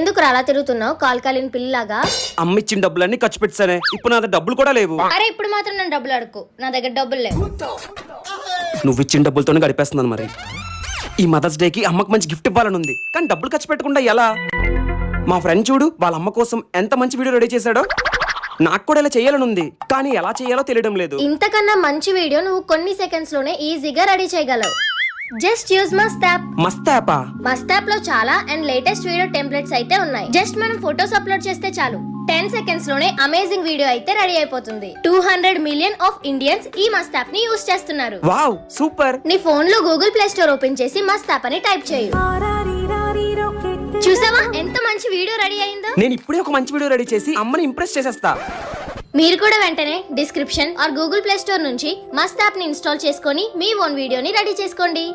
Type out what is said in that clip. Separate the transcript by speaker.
Speaker 1: ఎందుకు అలా తిరుగుతున్నావు కాల్ కాలిన పిల్లలాగా?
Speaker 2: అమ్మ ఇచ్చిన డబ్బులన్నీ ఖర్చు పెట్టానే, ఇప్పుడు నా దగ్గర డబ్బులు కూడా లేవు.
Speaker 1: అరే ఇప్పుడు మాత్రం నన్ను డబ్బులు అడుకు, నా దగ్గర డబ్బులు లేవు.
Speaker 2: నువ్వు ఇచ్చిన డబ్బులతోనే గడిపేస్తున్నాను. మరి ఈ మదర్స్ డేకి అమ్మకు మంచి గిఫ్ట్ ఇవ్వాలని ఉంది, కానీ డబ్బులు ఖర్చు పెట్టకుండా ఎలా? మా ఫ్రెండ్ చూడు వాళ్ళ అమ్మ కోసం ఎంత మంచి వీడియో రెడీ చేశాడో. నాకు కూడా ఇలా చేయాలని ఉంది, కానీ ఎలా చేయాలో తెలియడం లేదు.
Speaker 1: ఇంతకన్నా మంచి వీడియో నువ్వు కొన్ని సెకండ్స్ లోనే ఈజీగా రెడీ చేయగలవు. Just use must app.
Speaker 2: మస్త్ యాపా?
Speaker 1: మస్ట్ యాప్ లో చాలా అండ్ లేటెస్ట్ వీడియో టెంప్లెట్స్ అయితే ఉన్నాయి. జస్ట్ మనం ఫోటోస్ అప్లోడ్ చేస్తే చాలు, 10 సెకండ్స్ లోనే అమేజింగ్ వీడియో అయితే రెడీ అయిపోతుంది. 200 మిలియన్ ఆఫ్ ఇండియన్స్ ఈ మస్ట్ యాప్ ని యూజ్ చేస్తున్నారు.
Speaker 2: Wow super.
Speaker 1: నీ ఫోన్ లో గూగుల్ ప్లే స్టోర్ ఓపెన్ చేసి మస్ట్ యాప్ అని టైప్ చేయు. చూసావా ఎంత మంచి వీడియో రెడీ అయిందో?
Speaker 2: నేను ఇప్పుడే ఒక మంచి వీడియో రెడీ చేసి అమ్మని ఇంప్రెస్ చేసేస్తా.
Speaker 1: మీరు కూడా వెంటనే description are Google play store నుంచి మస్ట్ యాప్ ని ఇన్స్టాల్ చేసుకొని మీ ఓన్ వీడియోని రెడీ చేసుకోండి.